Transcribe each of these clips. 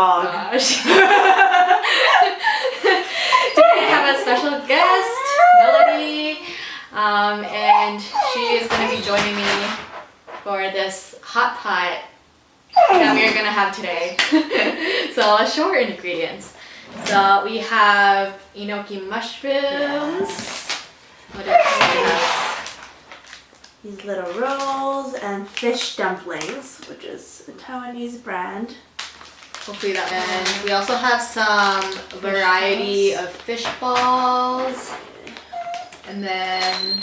dog. Gosh. Today I have a special guest, Melody, and she is going to be joining me for this hot pot that we are going to have today. So I'll show her ingredients. So we have enoki mushrooms. What else do we have? These little rolls and fish dumplings, which is a Taiwanese brand. Hopefully that. And we also have some variety of fish balls. And then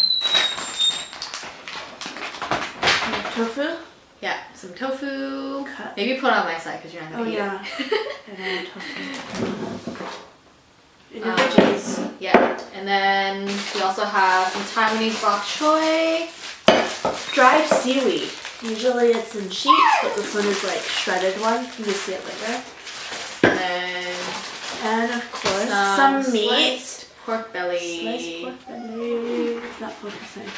Tofu? yeah, some tofu. Cut. Maybe put it on my side because you're not gonna eat yeah. it. And then tofu. And your veggies. Yeah, and then we also have some Taiwanese bok choy. Dried seaweed. Usually it's in sheets, but this one is like shredded one. You can see it later. And of course, some meat. Sliced pork belly. Sliced pork belly. Not focusing.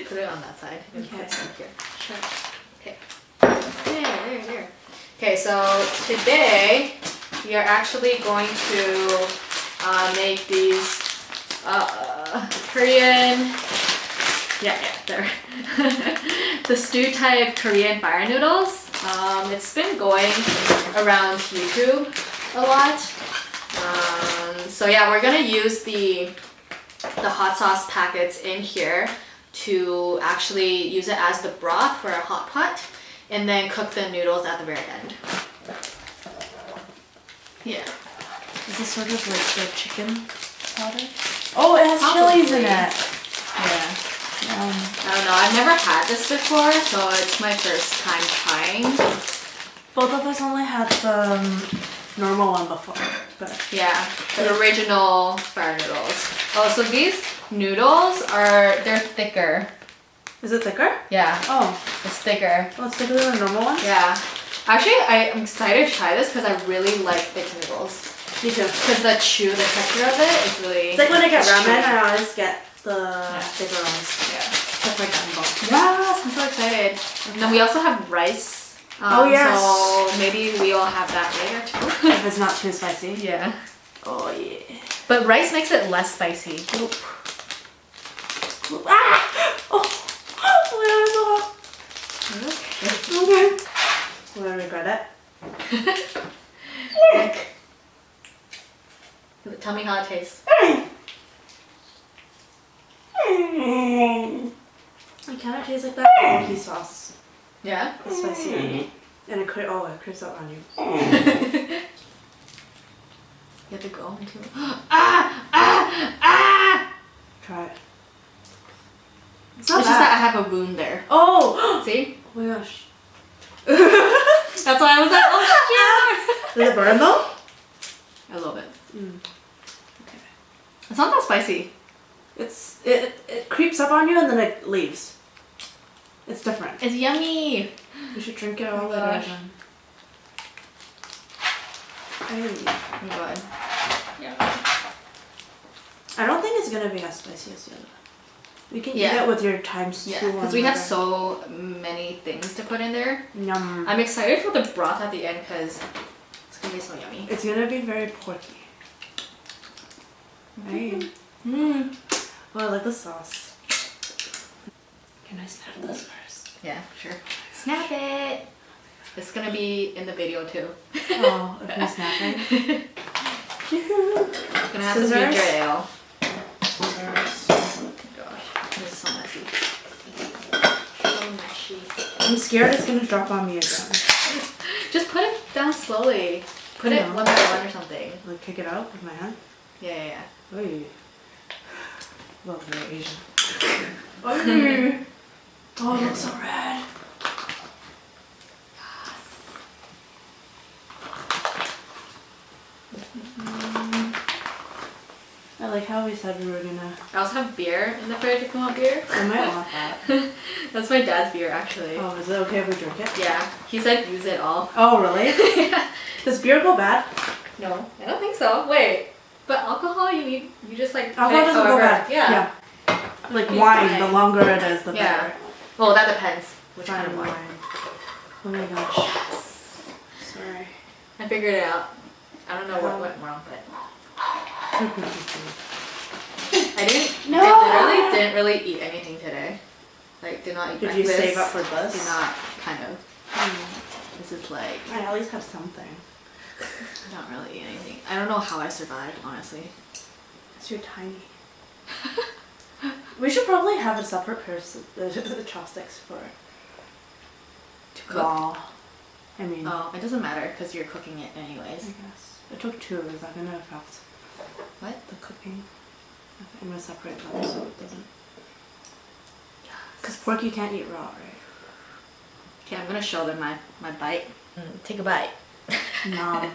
Put it on that side. And Okay. put some here. Sure. Okay. There. Okay, so today we are actually going to make these Korean. Yeah, there. The stew type Korean fire noodles. It's been going around YouTube a lot. So yeah, we're gonna use the hot sauce packets in here to actually use it as the broth for a hot pot, and then cook the noodles at the very end. Yeah. Is this sort of like the chicken powder? Oh, it has chilies in it. Yeah. I don't know. I've never had this before, so it's my first time trying. Both of us only had the normal one before, but Yeah, the original fire noodles. Oh, so these noodles they're thicker. is it thicker? Yeah, Oh, it's thicker. it's thicker than the normal one? Yeah. Actually, I'm excited to try this because I really like thick noodles. Me too. Because the texture of it is really... It's like when I get ramen, chewy. I always get the thicker ones. Yeah. Stuff like that in bulk. Yes, I'm so excited. And then we also have rice. Oh, yes. So maybe we'll have that later too. If it's not too spicy. Yeah. Oh yeah. But rice makes it less spicy. Oop. Oop. Ah! Oh! Oh my god, it's so hot. Okay. I'm gonna regret it. Nick. Tell me how it tastes. It kind of tastes like that barbecue sauce. Yeah? It's spicy. And it creeps up on you. You have to go into it. Try it. It's It's not just that I have a wound there. Oh! See? Oh my gosh. That's why I was like, oh shit! Does it burn though? A little bit. Okay. It's not that spicy. It creeps up on you and then it leaves. It's different. It's yummy. You should drink it all Oh the my gosh. time. Oh my god. Yeah. I don't think it's gonna be as spicy as the other. You can eat Yeah. it with your times 2. Yeah, because we have so many things to put in there. Yum. I'm excited for the broth at the end because it's gonna be so yummy. It's gonna be very porky. Right. Mmm. Oh, I like the sauce. Can I snap this first? Yeah, sure. Snap it. It's gonna be in the video too. Oh, if we're snapping. It's gonna have to be Scissors? ginger ale. Scissors. Gosh, this is so messy. So messy. I'm scared it's gonna drop on me again. Just put it down slowly. Put it No. one by one or something. Like kick it out with my hand. Yeah. Oy. Well, very Asian. Oy. Oh, it looks so red. I like how we said we were gonna. I also have beer in the fridge if you want beer. I might want that. That's my dad's beer actually. Oh, is it okay if we drink it? Yeah, he said use it all. Oh, really? Yeah. Does beer go bad? No, I don't think so. Wait, but alcohol you just like put Alcohol it doesn't go however- bad. Yeah. Like You wine, try. the longer it is, the Yeah. better. Well, that depends which kind of Fine wine. wine. Oh my gosh. Sorry. I figured it out. I don't know what went wrong, but I literally didn't really eat anything today. Like, did not eat Did breakfast. you save up for this? Did not, kind of. This is like, I at least have something. I don't really eat anything. I don't know how I survived, honestly. Because you're tiny. We should probably have a separate pair of chopsticks for To cook? raw. I mean, Oh, it doesn't matter because you're cooking it I anyways. guess. I took 2. Is that going to affect What? the cooking? I'm going to separate them so it doesn't. Because pork you can't eat raw, right? Okay, I'm gonna show them my bite. Take a bite. Nom.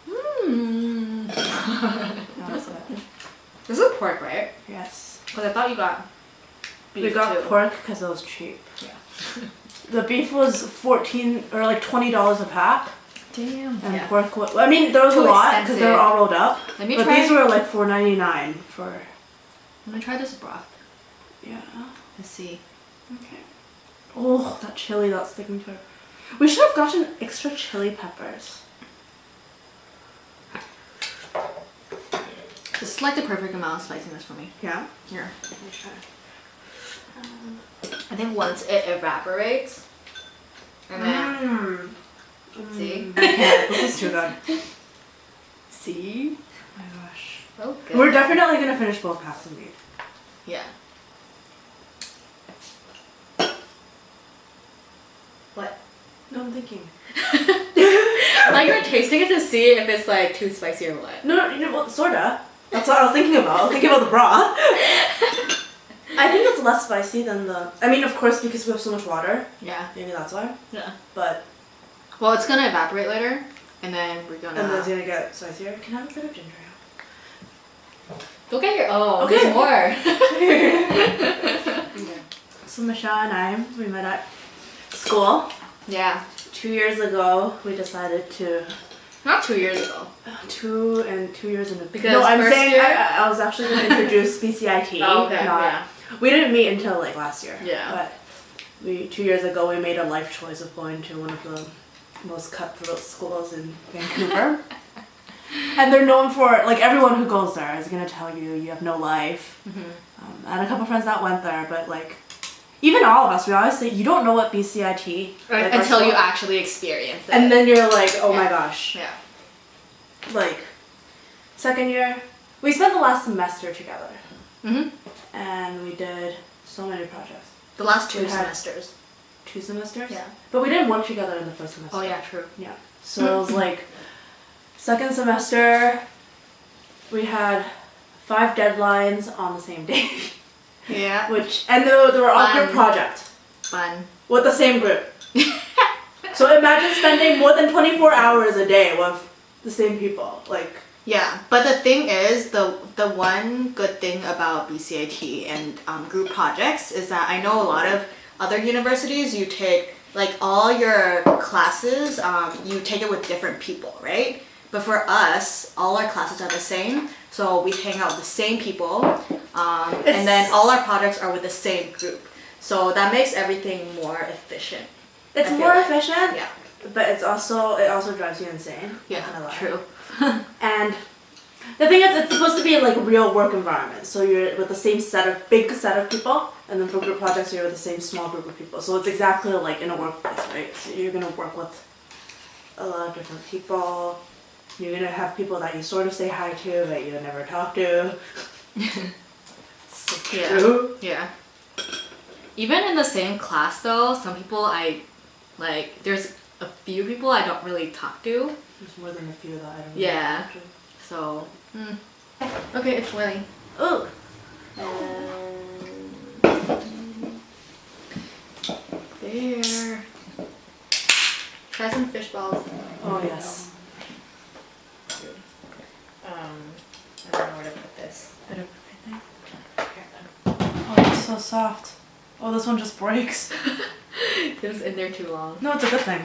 Mmm. No, that's it. This is pork, right? Yes. Because I thought you got beef We got too. pork because it was cheap. Yeah. The beef was $14 or like $20 a pack. Damn. And Yeah. pork was, I mean, there was Too a lot because expensive. they were all rolled up. Let me But try. these were like $4.99 for. Let me try this broth. Yeah. Let's see. Okay. Oh, that chili that's sticking to it. We should have gotten extra chili peppers. This is like the perfect amount of spiciness for me. Yeah. Here. Okay. I think once it evaporates, and then see, Okay, this is too good. see, Oh my gosh. so good. We're definitely gonna finish both packs of meat. Yeah. What? No, I'm thinking. Like you're tasting it to see if it's like too spicy or what. No, you know what? Sorta. That's what I was thinking about. I was thinking about the broth. I think it's less spicy than the. I mean, of course, because we have so much water. Yeah. Maybe that's why. Yeah. But Well, it's gonna evaporate later, and then we're gonna. and then it's gonna get spicier. Can I have a bit of ginger ale? Go get your. Oh, Okay. there's more. Okay. So Michelle and I, we met at school. Yeah. 2 years ago, we decided to. Not 2 years ago. 2 years in a. Because no, I'm first saying year- I was actually going to introduce BCIT. Oh, okay. Not, Yeah. We didn't meet until like last year. Yeah. But 2 years ago, we made a life choice of going to one of the most cutthroat schools in Vancouver. And they're known for, like, everyone who goes there is going to tell you you have no life. I had a couple friends that went there, but like, even all of us, we always say, you don't know what BCIT like, our Until you school- actually experience it. And then you're like, oh my Yeah. gosh. Yeah. Like, second year, we spent the last semester together. Mhm. And we did so many projects. The last 2 We had- semesters. 2 semesters? Yeah. But we didn't work together in the first semester. Oh yeah, true. Yeah. So it was like, second semester, we had 5 deadlines on the same day. Yeah. And they were all group Fun. projects Fun. with the same group. So imagine spending more than 24 hours a day with the same people. Like, Yeah, but the thing is, the one good thing about BCIT and group projects is that I know a lot of other universities, you take like all your classes, you take it with different people, right? But for us, all our classes are the same, so we hang out with the same people, and then all our projects are with the same group. So that makes everything more efficient. it's I feel more like. efficient, Yeah. but it also drives you insane. Yeah, Not gonna lie. true. And the thing is, it's supposed to be like a real work environment. So you're with the same big set of people, and then for group projects, you're with the same small group of people. So it's exactly like in a workplace, right? So you're gonna work with a lot of different people. You're gonna have people that you sort of say hi to, but you never talk to. It's so Yeah. true. Yeah. Even in the same class though, some people there's a few people I don't really talk to. There's more than a few that I don't know. Yeah. So, okay, it's boiling. Oh. There. Try some fish balls. Oh yes. I don't know where to put this. Bit of everything. Oh, it's so soft. Oh, this one just breaks. It was in there too long. No, it's a good thing.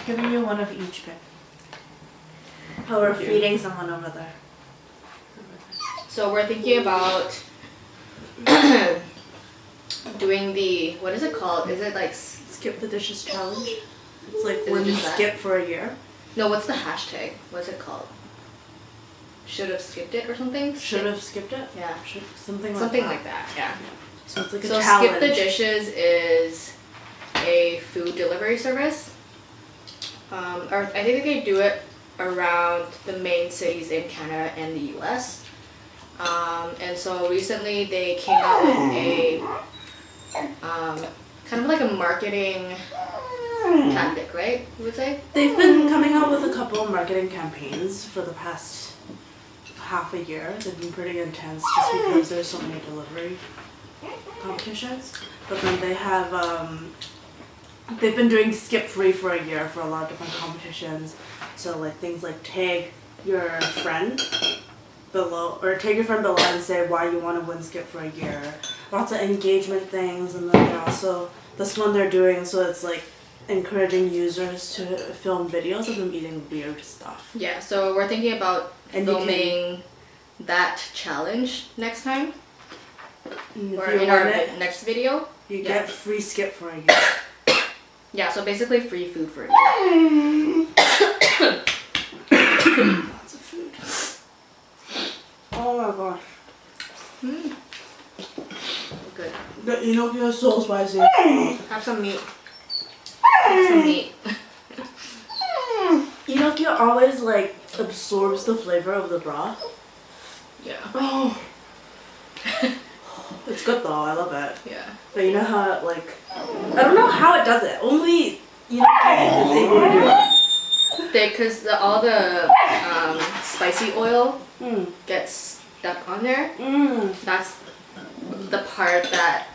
Giving you one of each bit. Oh, we're feeding someone over there. So we're thinking about doing the, what is it called? Is it like, Skip the dishes challenge. It's like it when you just that? skip for a year. no, what's the hashtag? What's it called? Should have skipped it or something? Should have skipped it. Yeah. Something like Something that. like that, yeah. So it's like a So challenge. Skip the Dishes is a food delivery service. Or I think they do it around the main cities in Canada and the US. And so recently they came out with a kind of like a marketing tactic, right? You would say? They've been coming out with a couple of marketing campaigns for the past half a year. They've been pretty intense just because there's so many delivery competitions. But then they have, they've been doing skip free for a year for a lot of different competitions. So like things like tag your friend below, or tag your friend below and say why you want to win skip for a year. Lots of engagement things, and then they're also, this one they're doing, so it's like encouraging users to film videos of them eating weird stuff. Yeah, so we're thinking about And you filming that challenge next time. And if Or you in our win it, next video. you Yeah. get free skip for a year. Yeah, so basically free food for a year. Lots of food. Oh my gosh. Good. The enoki is so spicy. Have some meat. Have some meat. Enoki always like absorbs the flavor of the broth. Yeah. Oh. It's good though, I love it. Yeah. But you know how it like, I don't know how it does it. Only Enoki is able to do it. Because all the spicy oil Mm. gets stuck on there. Mm. That's the part that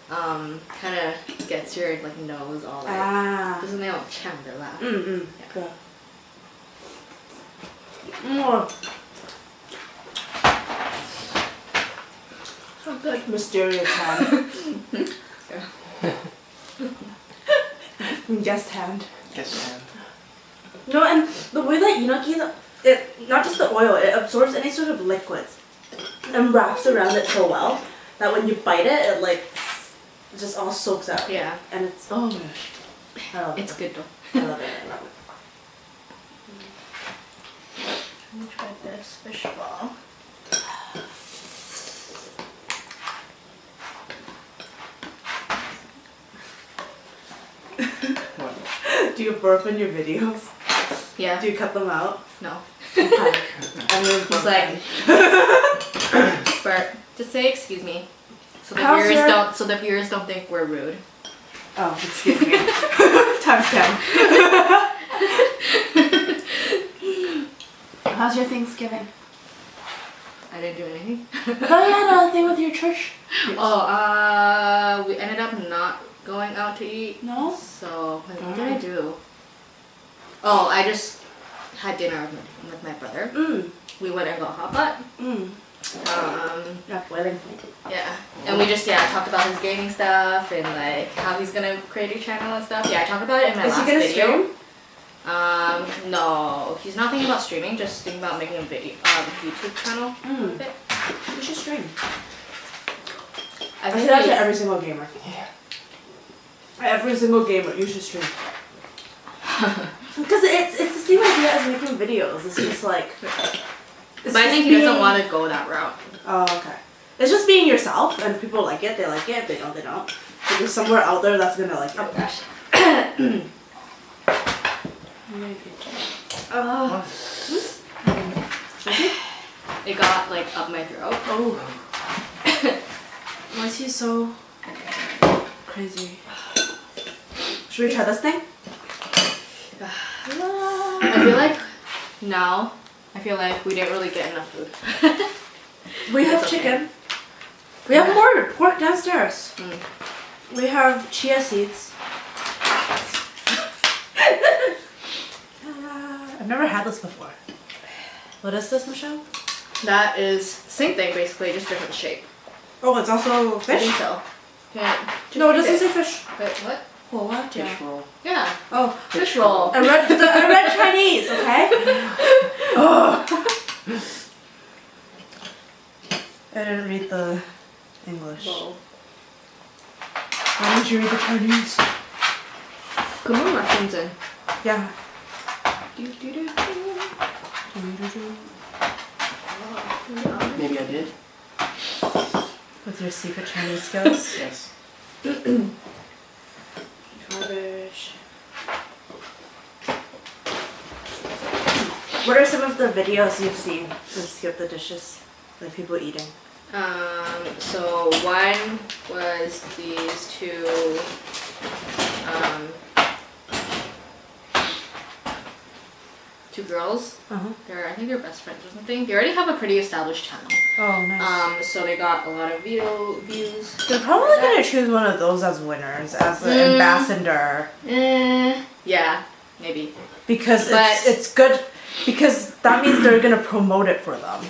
kind of gets your like nose all like. Ah. 就是那种呛的辣。 Mm. Good. Mm. So good. Mysterious hand. Guest hand. Guess hand. No, and the way that enoki, it not just the oil, it absorbs any sort of liquids and wraps around it so well that when you bite it, it like just all soaks out. Yeah. And it's, oh my gosh. I love It's it. good though. I love it. I love it. Let me try this fish ball. What? Do you burp in your videos? Yeah. Do you cut them out? No. I'm gonna He's burp like, them. just burp. Just say excuse me. So the How's viewers your- don't. So the viewers don't think we're rude. Oh, excuse me. Times 10. How's your Thanksgiving? I didn't do anything. I thought you had a thing with your church. Oh, we ended up not going out to eat. No? So what did I do? Oh, I just had dinner with my brother. Mm. We went and got hot pot. Mm. Yeah, wedding. Yeah, and we just talked about his gaming stuff and like how he's gonna create a channel and stuff. Yeah, I talked about it in my Is he last gonna video. stream? No, he's not thinking about streaming. Just thinking about making a video, YouTube channel with it. You should stream. I I think say that to he- every single gamer. Every single gamer, you should stream. Because it's the same idea as making videos. It's just like. But I think he doesn't want to go that route. Oh, okay. It's just being yourself, and if people like it, they like it. If they don't, they don't. But there's somewhere out there that's gonna like it. Oh gosh. It got like up my throat. Oh. Why is he so crazy? Should we try this thing? I feel like now, I feel like we didn't really get enough food. We have It's okay. chicken. We have more pork downstairs. Mm. We have chia seeds. I've never had this before. What is this, Michelle? That is same thing basically, just different shape. Oh, it's also I fish? think so. Yeah. No, it doesn't say fish. Wait, what? Oh, what? Fish roll. Yeah. Oh, Fish roll. I read Chinese, okay? Oh. I didn't read the English. Roll. Why didn't you read the Chinese? Put more mushrooms in. Yeah. Maybe I did. With your secret Chinese skills. Yes. Garbage. What are some of the videos you've seen to skip the dishes? Like people eating? So one was these two, two girls. Uh-huh. I think they're best friends or something. They already have a pretty established channel. Oh, nice. So they got a lot of views. They're probably gonna choose one of those as winners, as the ambassador. Yeah, maybe. Because But- it's good, because that means they're gonna promote it for them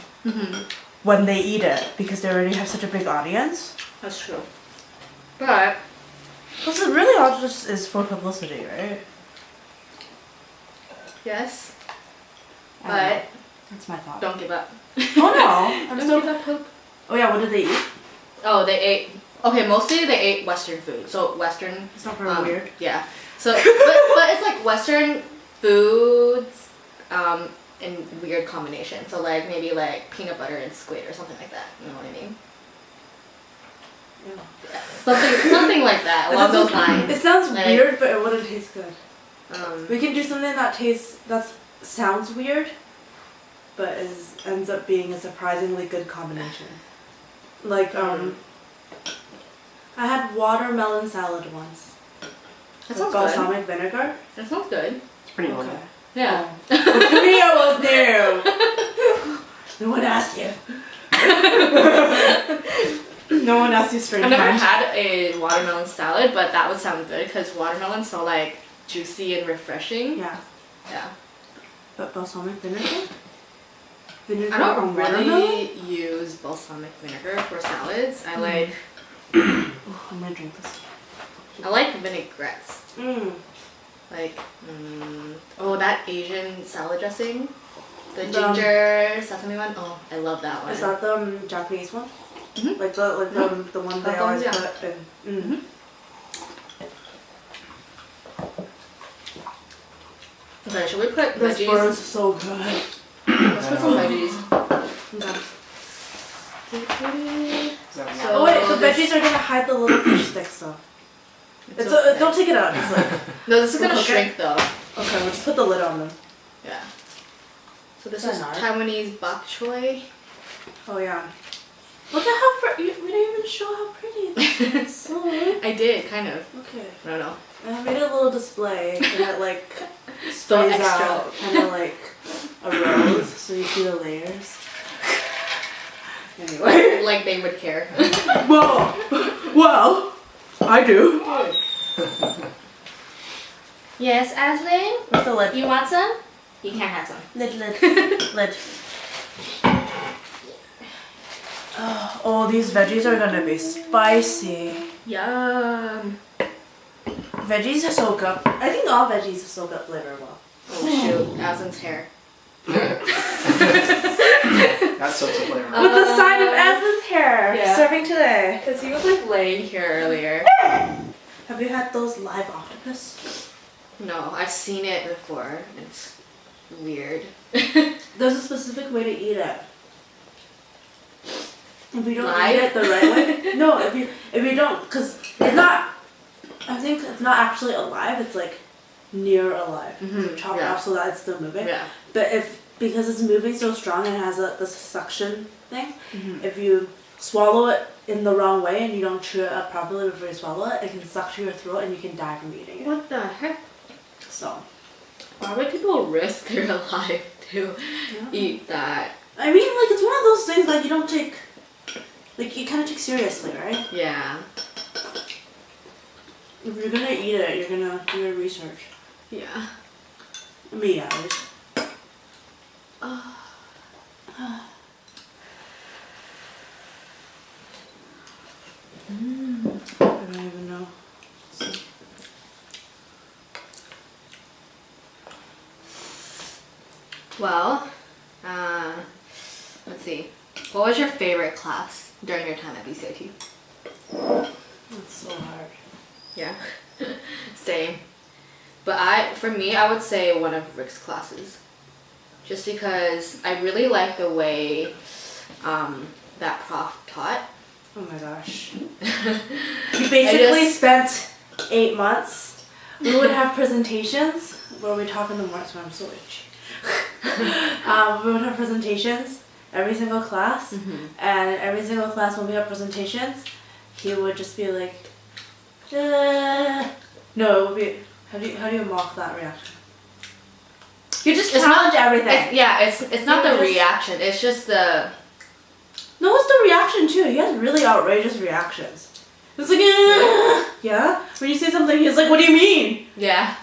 when they eat it, because they already have such a big audience. That's true. But Plus, it really all just is for publicity, right? yes, I don't know. but That's my thought. don't give up. Oh no! I'm Don't still. give up hope. Oh yeah, what did they eat? Oh, they ate. Okay, mostly they ate Western food. So Western. It's not very weird. Yeah. So, but it's like Western foods, in weird combination. So like maybe like peanut butter and squid or something like that. You know what I mean? Yeah. Something like that along those lines. It sounds Like- weird, but it wouldn't taste good. We can do something that sounds weird, but ends up being a surprisingly good combination. Like I had watermelon salad once. That With sounds good. balsamic vinegar. That sounds good. It's pretty normal. Okay. Yeah. To me, I was new. No one asked you. No one asked you straight. I've never had a watermelon salad, but that would sound good because watermelon's so like juicy and refreshing. Yeah, Yeah. but balsamic vinegar. Vinegar I don't on watermelon. really use balsamic vinegar for salads. I like Oh, I'm gonna drink this. vinaigrettes. Mm. Like, that Asian salad dressing, the The- ginger sesame one. Oh, I love that one. Is that the Japanese one? Mhm. Like the one they That always one, yeah. put in. Okay, should we put This veggies? burns so good. Let's put some veggies. Okay. Is that So- Oh wait, the this- veggies are gonna hide the little fish sticks though. It's okay. don't take it out. Just like No, this is We'll gonna cook it? shrink though. okay, we'll just put the lid on them. Yeah. So this Why is not? Taiwanese bok choy. Oh yeah. Look at how pretty. We didn't even show how pretty this is. So I did, kind of. okay. I don't know. I made a little display and it like So sprays extra. out kind of like a rose, so you see the layers. Anyway. Like they would care. Whoa! Well, I do. Yes, Ashlyn? What's the lid? You want some? You can't have some. Lid. Oh, these veggies are gonna be spicy. Yum. Veggies soak up. I think all veggies soak up flavor well. Oh shoot, Aslan's hair. That's such a flavor. With the sign of Aslan's hair Yeah. serving today. Because he was like laying here earlier. Have you had those live octopus? No, I've seen it before. It's weird. There's a specific way to eat it. If you don't Live? eat it the right way, no. If you don't, because it's not. I think it's not actually alive. It's like near alive. Mhm, It's chopped yeah. off so that it's still moving. Yeah. But because it's moving so strong and it has this suction thing, if you swallow it in the wrong way and you don't chew it up properly before you swallow it, it can suck to your throat and you can die from eating it. What the heck? So, Why would people risk their life to eat that? I mean, like it's one of those things that you don't take, like you kind of take seriously, right? Yeah. If you're gonna eat it, you're gonna do your research. Yeah. Me, at least. I don't even know. Well, let's see. What was your favorite class during your time at BCIT? It's so hard. Yeah. Same. But for me, I would say one of Rick's classes. Just because I really like the way that prof taught. Oh my gosh. He basically spent 8 months. We would have presentations where we talk in the morning, so I'm so itchy. We would have presentations every single class, and every single class when we have presentations, he would just be like, no, it would be, how do you mock that reaction? You just challenge everything. It's not the reaction, it's just the... No, it's the reaction too. He has really outrageous reactions. It's like, yeah? When you say something, he's like, what do you mean? Yeah.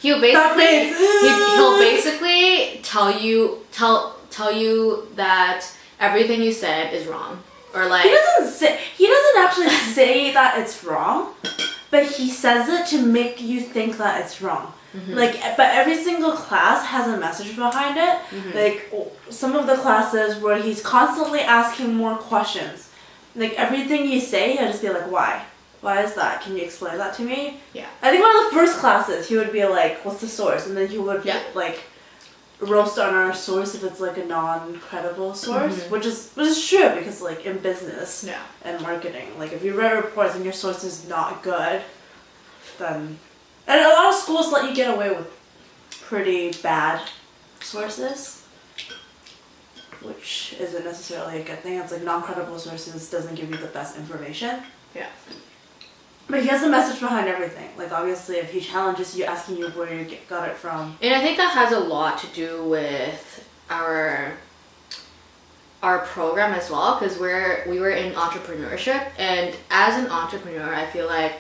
He'll He'll basically tell you that everything you said is wrong. Or like... He doesn't actually say that it's wrong, but he says it to make you think that it's wrong. Like, but every single class has a message behind it. Like, some of the classes where he's constantly asking more questions. Like, everything you say, he'll just be like, why? Why is that? Can you explain that to me? Yeah. I think one of the first classes, he would be like, what's the source? And then he would, like, roast on our source if it's, like, a non-credible source. Which is true, because, like, in business and marketing, like, if you write reports and your source is not good, then... And a lot of schools let you get away with pretty bad sources, which isn't necessarily a good thing. It's like non-credible sources doesn't give you the best information. Yeah. But he has a message behind everything. Like, obviously, if he challenges you, asking you where you got it from. And I think that has a lot to do with our program as well, because we were in entrepreneurship, and as an entrepreneur, I feel like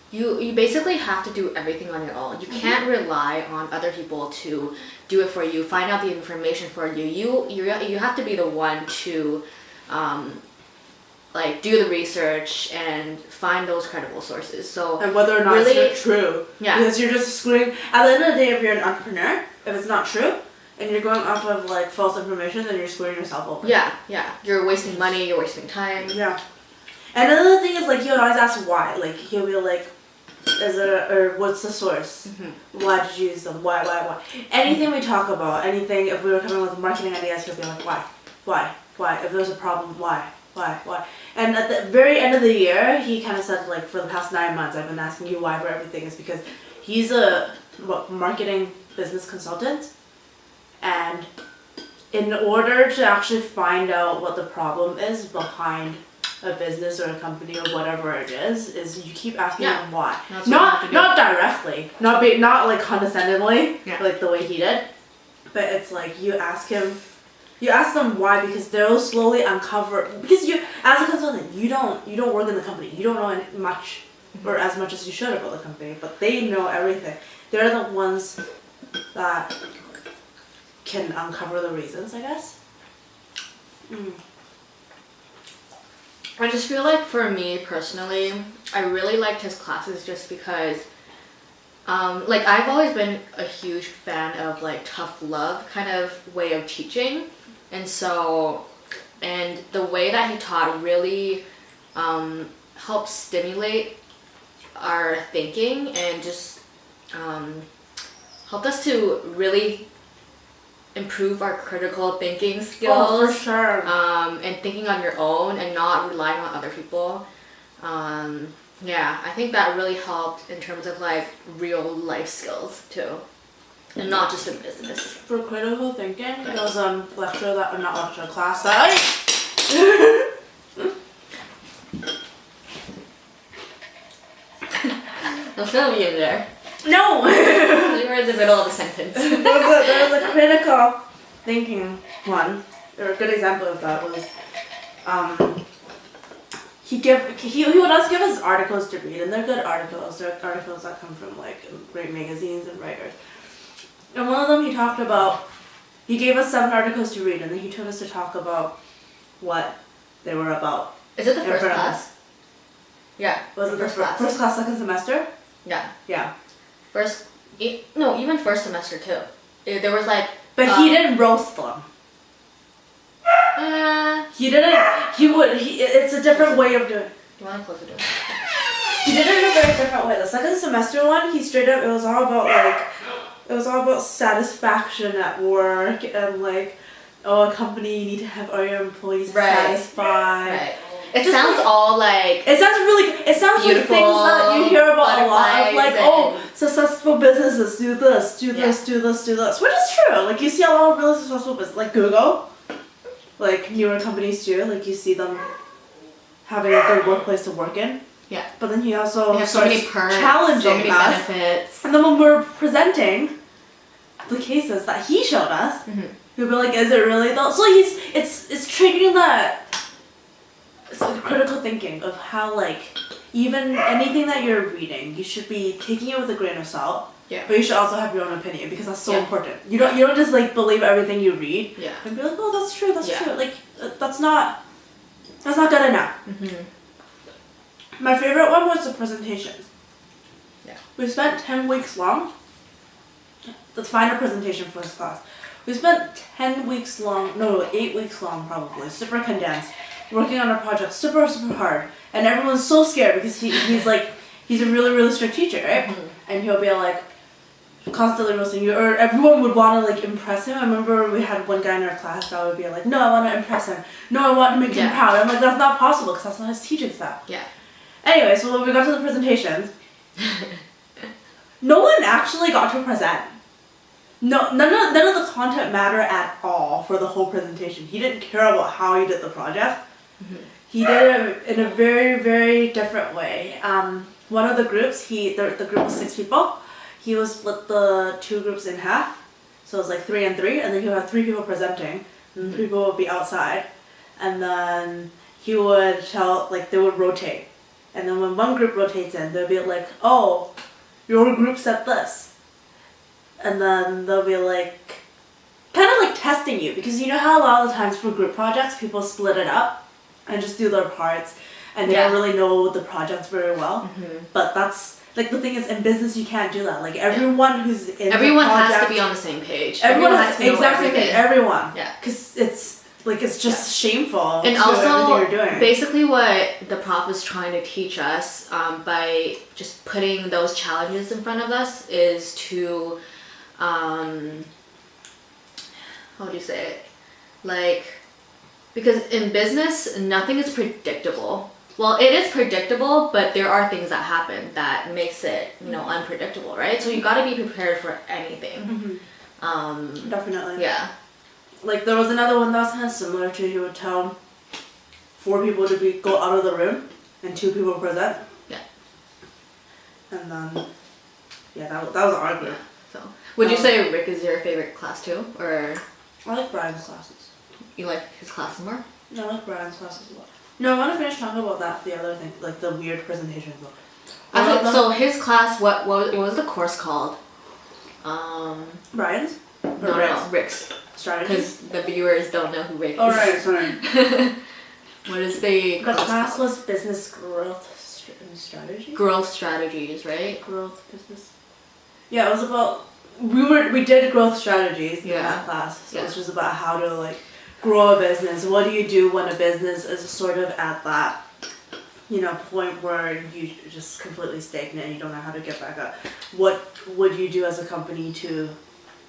you basically have to do everything on your own. You can't rely on other people to do it for you, find out the information for you. You have to be the one to like do the research and find those credible sources. So and whether or not really, it's true. Yeah. Because you're just screwing. At the end of the day, if you're an entrepreneur, if it's not true, and you're going off of like false information, then you're screwing yourself over. Yeah. You're wasting money. You're wasting time. Yeah. And another thing is, like, he would always ask why. Like, he'll be like, or what's the source? Why did you use them? Why? Anything we talk about, anything, if we were coming with marketing ideas, he'll be like, why? If there's a problem, why? And at the very end of the year, he kind of said, like, for the past 9 months, I've been asking you why for everything, is because he's a marketing business consultant, and in order to actually find out what the problem is behind a business or a company or whatever it is you keep asking them why. Not directly, not like condescendingly, like the way he did, but it's like you ask them why, because they'll slowly uncover, because you, as a consultant, you don't work in the company, you don't know much or as much as you should about the company, but they know everything. They're the ones that can uncover the reasons, I guess. I just feel like for me personally, I really liked his classes just because, like, I've always been a huge fan of like tough love kind of way of teaching, and the way that he taught really helped stimulate our thinking and just helped us to really improve our critical thinking skills. Oh, for sure. And thinking on your own and not relying on other people. I think that really helped in terms of like real life skills too, and not just in business. For critical thinking, there was a class Don't film me in there. No! You were in the middle of a sentence. There was a critical thinking one, or a good example of that was, he would also give us articles to read, and they're good articles. They're articles that come from like great magazines and writers. And one of them he gave us 7 articles to read, and then he told us to talk about what they were about. Is it the first class? Yeah. Was it the first class, second semester? Yeah. Yeah. Even first semester too. There was like... But he didn't roast them. He didn't, it's a different way of doing it. You want to close the door? he did it in a very different way. The second semester one, he straight up, it was all about satisfaction at work and like, oh, a company, you need to have all your employees satisfied. Right. It sounds all like it sounds like things that you hear about a lot of like, oh, successful businesses do this, do this, do this, do this, which is true. Like you see a lot of really successful businesses, like Google, like newer companies too. Like you see them having a good workplace to work in. Yeah. But then he also have so many perks, challenging so many us. benefits. And then when we're presenting the cases that he showed us, he'll be like, "Is it really though?" So it's triggering that. It's like critical thinking of how like even anything that you're reading, you should be taking it with a grain of salt. Yeah. But you should also have your own opinion because that's so important. You don't just like believe everything you read. Yeah. And be like, oh, that's true. That's true. Like that's not good enough. My favorite one was the presentations. Yeah. We spent 10 weeks long. The final presentation for his class. We spent 8 weeks long, probably, super condensed, working on a project super, super hard. And everyone's so scared because he's a really, really strict teacher, right? And he'll be like, constantly roasting you, or everyone would want to like impress him. I remember we had one guy in our class that would be like, no, I want to impress him. No, I want to make him proud. I'm like, that's not possible because that's not his teaching style. Yeah. Anyway, so when we got to the presentations, no one actually got to present. No, none of the content mattered at all for the whole presentation. He didn't care about how he did the project. He did it in a very, very different way. One of the groups, the group was 6 people. He would split the 2 groups in half. So it was like 3 and 3, and then he would have 3 people presenting, and 3 people would be outside. And then he would tell, like, they would rotate. And then when one group rotates in, they'll be like, oh, your group said this. And then they'll be like, kind of like testing you, because you know how a lot of the times for group projects, people split it up and just do their parts, and they don't really know the project very well. But that's, like, the thing is, in business, you can't do that. Like, everyone who's in everyone the project, has to be on the same page. Everyone has to know exactly everything. everyone. Yeah. Because it's just shameful. And to also, everything you're doing. basically what the prof was trying to teach us by just putting those challenges in front of us is to, how do you say it? Like, because in business, nothing is predictable. Well, it is predictable, but there are things that happen that makes it, unpredictable, right? So you got to be prepared for anything. Definitely. Yeah. Like, there was another one that was kind of similar to, he would tell 4 people to go out of the room and 2 people present. Yeah. And then, that was our group. So, would you say Rick is your favorite class too, or I like Brian's classes. you like his class more? No, I like Brian's classes a lot. No, I want to finish talking about the other thing, like the weird presentation book. So his class, what was the course called? Brian's? No, Rick's. Strategy? Because the viewers don't know who Rick is. Oh, right, sorry. What is the class was business growth strategy? Growth strategies, right? Growth business. Yeah, it was about we did growth strategies in that class. So it's just about how to like grow a business. What do you do when a business is sort of at that point where you just completely stagnant and you don't know how to get back up? What would you do as a company to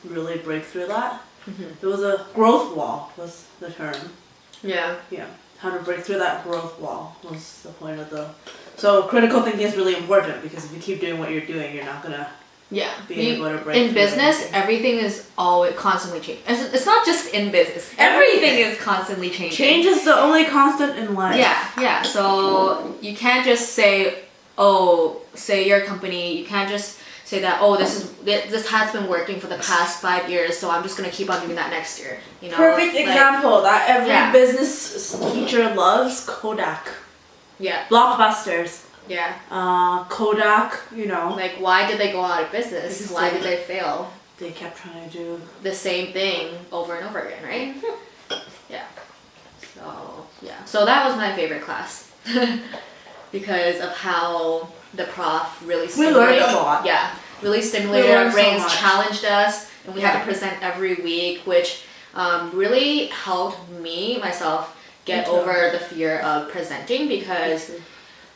really break through that? There was a growth wall was the term. Yeah. How to break through that growth wall was the point of the. So critical thinking is really important because if you keep doing what you're doing, you're not gonna be able to break in through business, anything. everything is always constantly changing. It's not just in business. Everything is constantly changing. Change is the only constant in life. Yeah. So you can't just say, say your company. You can't just say that, this has been working for the past 5 years, so I'm just gonna keep on doing that next year. Perfect example that every business teacher loves: Kodak. Yeah. Blockbusters. Yeah. Kodak. Like, why did they go out of business? Because Why did they fail? They kept trying to do the same thing over and over again, right? Yeah. So that was my favorite class because of how the prof really stimulated. We learned a lot. Yeah, really stimulated our brains, so challenged us, and we had to present every week, which really helped myself get over the fear of presenting because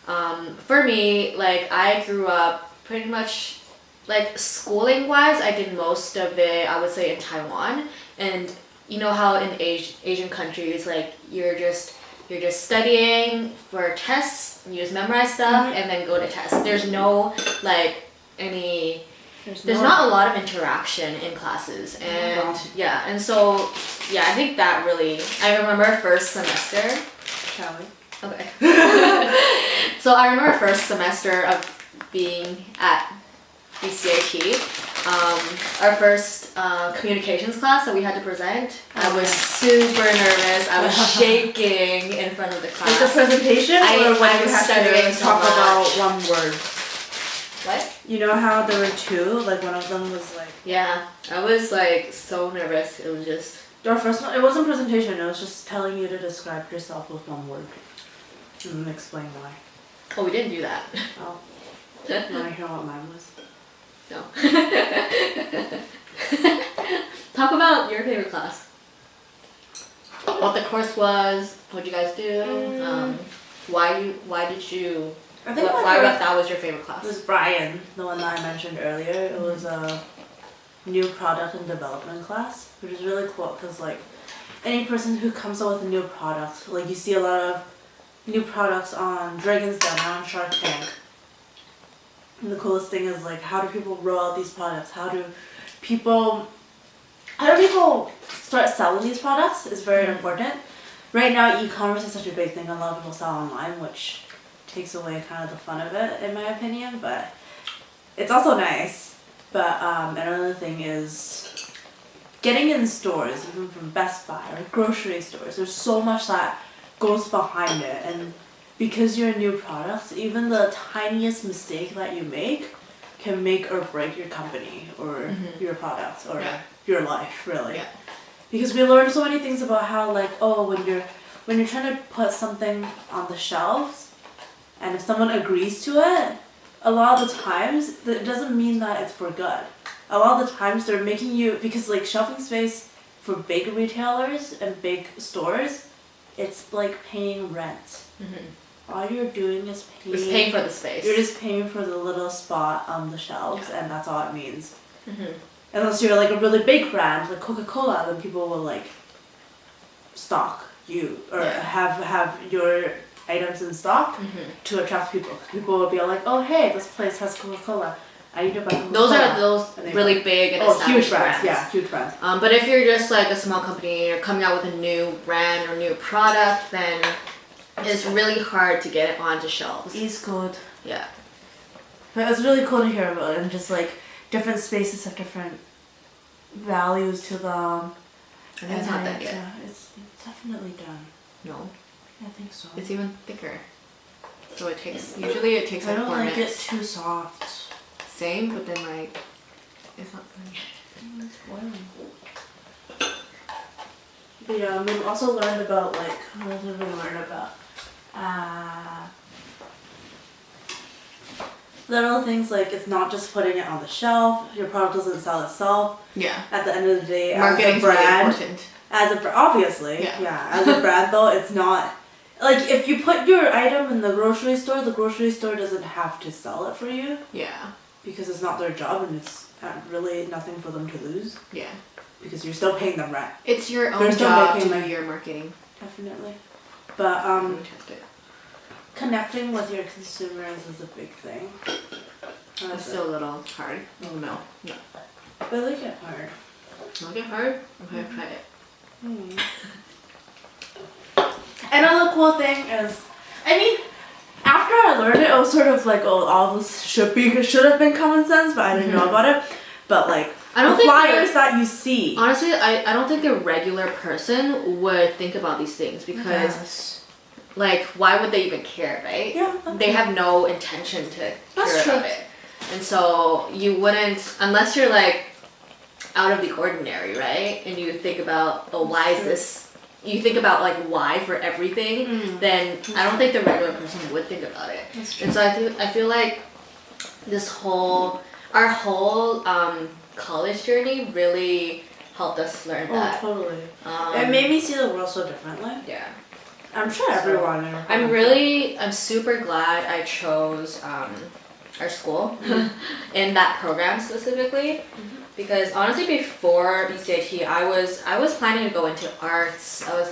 For me, like I grew up pretty much like schooling wise, I did most of it, I would say, in Taiwan. And you know how in Asian countries, like you're just studying for tests, you just memorize stuff and then go to tests. There's no like any there's not a lot of interaction in classes, and yeah, and so yeah, I think that really, I remember first semester. Shall we? Okay. So I remember first semester of being at BCIT, our first communications class that we had to present. I was super nervous. I was shaking in front of the class. Like the presentation, or when you have to talk about one word? What? You know how there were two? Like one of them was like... Yeah, I was like so nervous. It was just... Our first one, it wasn't presentation, it was just telling you to describe yourself with one word. And then explain why. Oh, we didn't do that. Oh. Want to hear what mine was? No. Talk about your favorite class. What the course was, what you guys do, why did you... I think why that was your favorite class? It was Brian, the one that I mentioned earlier. It was a new product and development class, which is really cool because like any person who comes up with a new product, like you see a lot of new products on Dragon's Den, on Shark Tank. And the coolest thing is like, how do people roll out these products? How do people start selling these products is very important. Right now, e-commerce is such a big thing. A lot of people sell online, which takes away kind of the fun of it, in my opinion. But it's also nice. But another thing is getting in stores, even from Best Buy or grocery stores. There's so much that goes behind it, and because you're a new product, even the tiniest mistake that you make can make or break your company or your product or your life, really. Yeah. Because we learn so many things about how, like, oh, when you're trying to put something on the shelves, and if someone agrees to it, a lot of the times it doesn't mean that it's for good. A lot of the times they're making you, because like shelving space for big retailers and big stores, it's like paying rent. All you're doing is paying for the space. You're just paying for the little spot on the shelves, and that's all it means. Unless you're like a really big brand like Coca-Cola, then people will like stock you or have your items in stock to attract people. People will be like, oh hey, this place has Coca-Cola. I need to buy Coca-Cola. Those are those really big and established huge brands. Yeah, huge brands. But if you're just like a small company or coming out with a new brand or new product, then it's really hard to get it onto shelves. It's good. Yeah. But it's really cool to hear about it, and just like different spaces have different values to them. I think it's not that yet. It's definitely done. No. I think so. It's even thicker. So usually it takes like 4 minutes. I don't like it too soft. Same, but then like, it's not good. It's boiling. But yeah, we also learned about like, what did we learn about? Little things like it's not just putting it on the shelf. Your product doesn't sell itself. Yeah. At the end of the day, marketing as a brand, really important. Obviously, yeah. As a brand though, it's not like if you put your item in the grocery store doesn't have to sell it for you. Yeah. Because it's not their job, and it's really nothing for them to lose. Yeah. Because you're still paying them rent. It's your own job to do your marketing. Definitely. But connecting with your consumers is a big thing. It's still a little hard. Oh no. But they get hard. Not get hard? Okay, try it. Another cool thing is, I mean, after I learned it, I was sort of like, oh, all this should have been common sense, but I didn't know about it. But like, I don't the think flyers that you see. Honestly, I don't think a regular person would think about these things because, like, why would they even care, right? Yeah. They have no intention to care about it. And so you wouldn't, unless you're like out of the ordinary, right? And you think about, oh, why is this? You think about like why for everything, then I don't think the regular person would think about it. And so I feel like our whole college journey really helped us learn that. Oh, totally. It made me see the world so differently. Yeah. I'm sure everyone. I'm super glad I chose our school in that program specifically, because honestly before BCIT I was planning to go into arts. I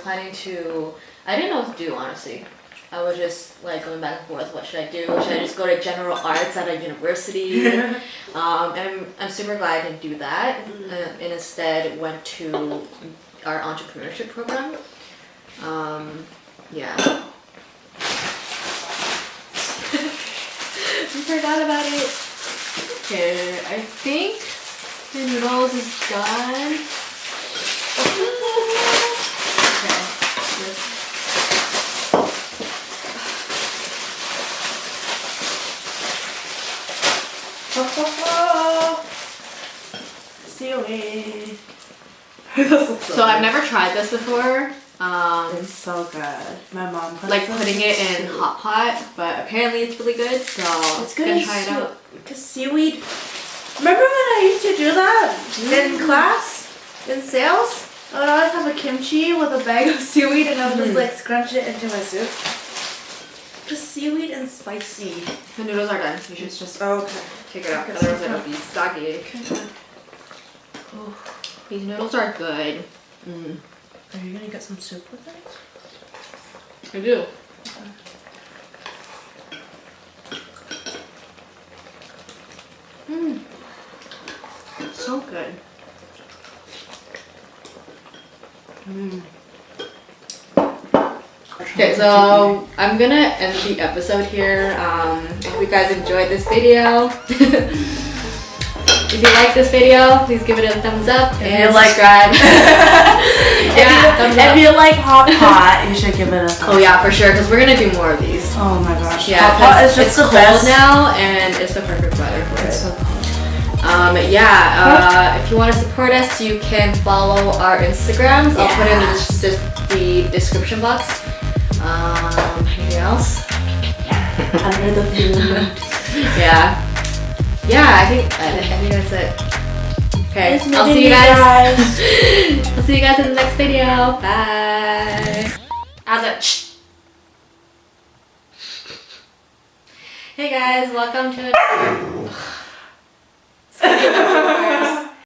didn't know what to do, honestly. I was just like going back and forth. What should I do? Should I just go to general arts at a university? And I'm super glad I didn't do that, and instead went to our entrepreneurship program. Yeah. I forgot about it. Okay, I think the noodles is done. Seaweed. So I've never tried this before. It's so good. My mom puts Like putting it in hot pot, but apparently it's really good. So it's good gonna in try it out. Because seaweed. Remember when I used to do that in class in sales? I would always have a kimchi with a bag of seaweed, and I would just like scrunch it into my soup. Just seaweed and spicy. The noodles are done. You should just Okay. take it out, otherwise it'll be soggy. Oh, these noodles are good. Are you gonna get some soup with it? I do. So good. Okay, so I'm gonna end the episode here. Hope you guys enjoyed this video. If you like this video, please give it a thumbs up and subscribe. If you like hot pot, you should give it a thumbs up. Oh yeah, for sure, because we're gonna do more of these. Oh my gosh. Yeah, hot pot is just it's the cold best. now, and it's the perfect weather for it. So cold. If you want to support us, you can follow our Instagrams. I'll put in the description box. Anything else? Under the food. Yeah. I think that's it. Okay, Nice I'll see meeting you guys. guys. I'll see you guys in the next video. Bye. Hey guys, welcome to